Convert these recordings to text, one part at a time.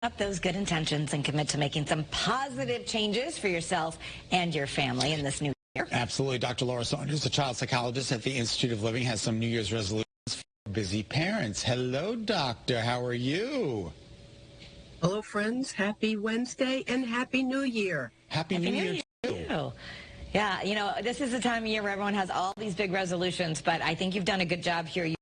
up those good intentions and commit to making some positive changes for yourself and your family in this new year. Absolutely. Dr. Laura Saunders, a child psychologist at the Institute of Living, has some New Year's resolutions for busy parents. Hello, doctor. How are you? Hello, friends. Happy Wednesday and Happy New Year. Happy New Year, too. Yeah, you know, this is the time of year where everyone has all these big resolutions, but I think you've done a good job here.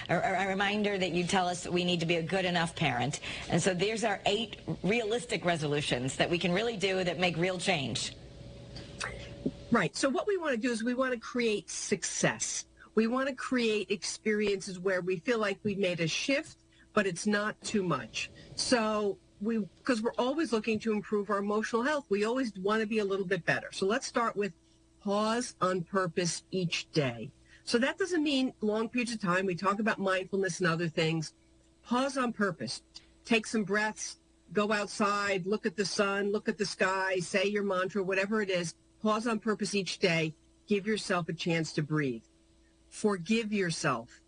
A reminder that you tell us we need to be a good enough parent. And so there's our 8 realistic resolutions that we can really do that make real change. Right. So what we want to do is we want to create success. We want to create experiences where we feel like we've made a shift, but it's not too much. So because we're always looking to improve our emotional health, we always want to be a little bit better. So let's start with pause on purpose each day. So that doesn't mean long periods of time. We talk about mindfulness and other things. Pause on purpose. Take some breaths. Go outside. Look at the sun. Look at the sky. Say your mantra, whatever it is. Pause on purpose each day. Give yourself a chance to breathe. Forgive yourself.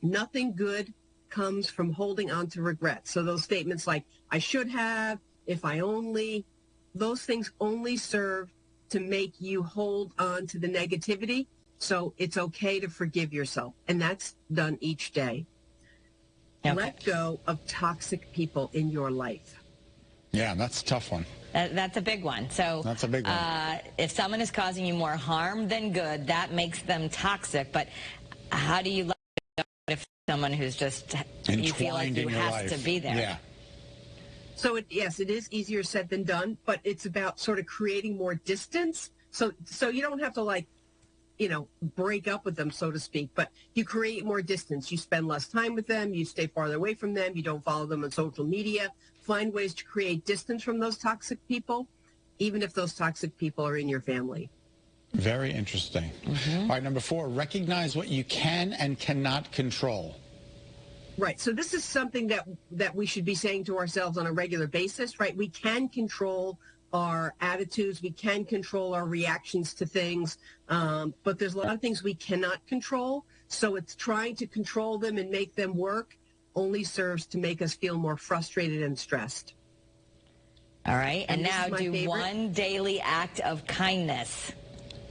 Nothing good comes from holding on to regret. So those statements like, I should have, if I only, those things only serve to make you hold on to the negativity. So it's okay to forgive yourself. And that's done each day. Okay. Let go of toxic people in your life. Yeah, that's a tough one. That's a big one. So that's a big one. If someone is causing you more harm than good, that makes them toxic. But how do you let go if someone who's just, you feel like you have to be there? Yeah. So yes, it is easier said than done, but it's about sort of creating more distance. So you don't have to break up with them, so to speak, but you create more distance. You spend less time with them. You stay farther away from them. You don't follow them on social media. Find ways to create distance from those toxic people, even if those toxic people are in your family. Very interesting. Mm-hmm. All right, number 4, recognize what you can and cannot control. Right. So this is something that we should be saying to ourselves on a regular basis, right? We can control our attitudes. We can control our reactions to things. But there's a lot of things we cannot control. So it's trying to control them and make them work only serves to make us feel more frustrated and stressed. All right. And now do one daily act of kindness.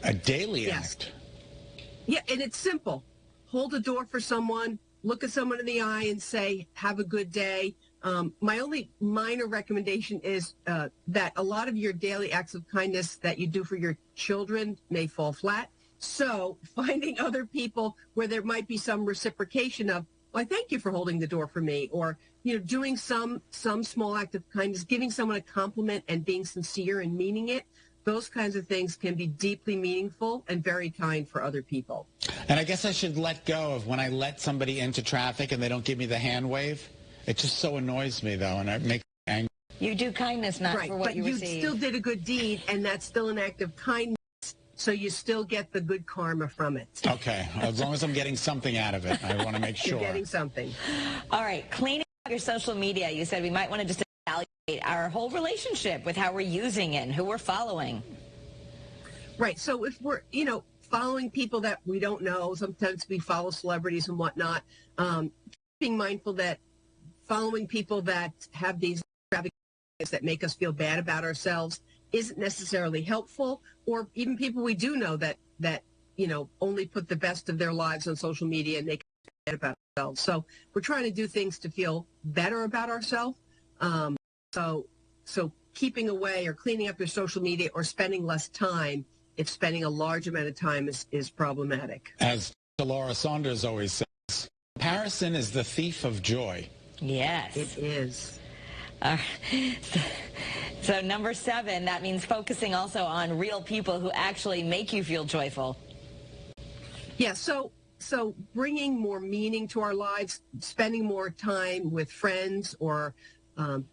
A daily act? Yeah, and it's simple. Hold a door for someone, look at someone in the eye and say, have a good day. My only minor recommendation is that a lot of your daily acts of kindness that you do for your children may fall flat. So finding other people where there might be some reciprocation of, well, I thank you for holding the door for me, or doing some small act of kindness, giving someone a compliment and being sincere and meaning it. Those kinds of things can be deeply meaningful and very kind for other people. And I guess I should let go of when I let somebody into traffic and they don't give me the hand wave. It just so annoys me, though, and it makes me angry. You do kindness, not for what you receive. But you still did a good deed, and that's still an act of kindness, so you still get the good karma from it. Okay. As long as I'm getting something out of it, I want to make sure. You're getting something. All right. Cleaning up your social media. You said we might want to just evaluate our whole relationship with how we're using it and who we're following. Right. So if we're, following people that we don't know, sometimes we follow celebrities and whatnot, being mindful that following people that have these that make us feel bad about ourselves isn't necessarily helpful, or even people we do know that only put the best of their lives on social media and make us feel bad about ourselves. So we're trying to do things to feel better about ourselves. So keeping away or cleaning up your social media or spending less time if spending a large amount of time is problematic. As Laura Saunders always says, comparison is the thief of joy. Yes. It is. So number 7, that means focusing also on real people who actually make you feel joyful. Yeah, so bringing more meaning to our lives, spending more time with friends or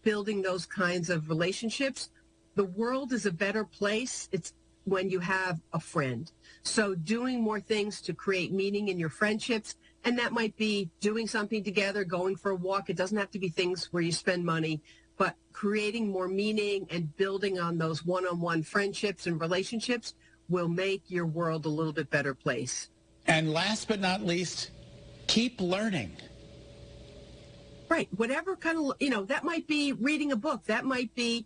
building those kinds of relationships. The world is a better place. It's when you have a friend. So doing more things to create meaning in your friendships, and that might be doing something together, going for a walk. It doesn't have to be things where you spend money, but creating more meaning and building on those one-on-one friendships and relationships will make your world a little bit better place. And last but not least, keep learning. Right. Whatever kind of, that might be reading a book. That might be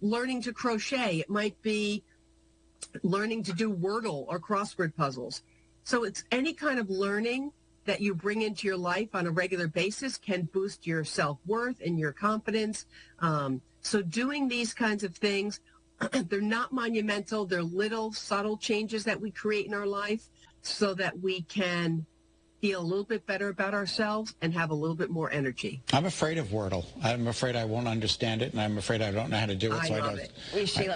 learning to crochet. It might be learning to do Wordle or crossword puzzles. So it's any kind of learning that you bring into your life on a regular basis can boost your self-worth and your confidence. So doing these kinds of things, they're not monumental. They're little subtle changes that we create in our life so that we can feel a little bit better about ourselves and have a little bit more energy. I'm afraid of Wordle. I'm afraid I won't understand it, and I'm afraid I don't know how to do it. I love it. Sheila,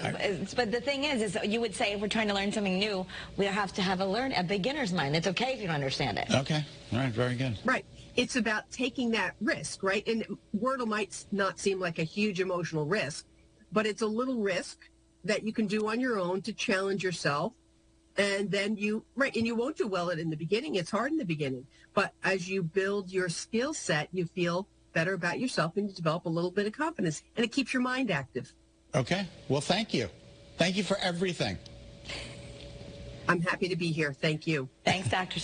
but the thing is you would say if we're trying to learn something new, we have to have a beginner's mind. It's okay if you don't understand it. Okay. All right. Very good. Right. It's about taking that risk, right? And Wordle might not seem like a huge emotional risk, but it's a little risk that you can do on your own to challenge yourself. And then you won't do well in the beginning. It's hard in the beginning. But as you build your skill set, you feel better about yourself and you develop a little bit of confidence. And it keeps your mind active. Okay. Well, thank you. Thank you for everything. I'm happy to be here. Thank you. Thanks, Dr.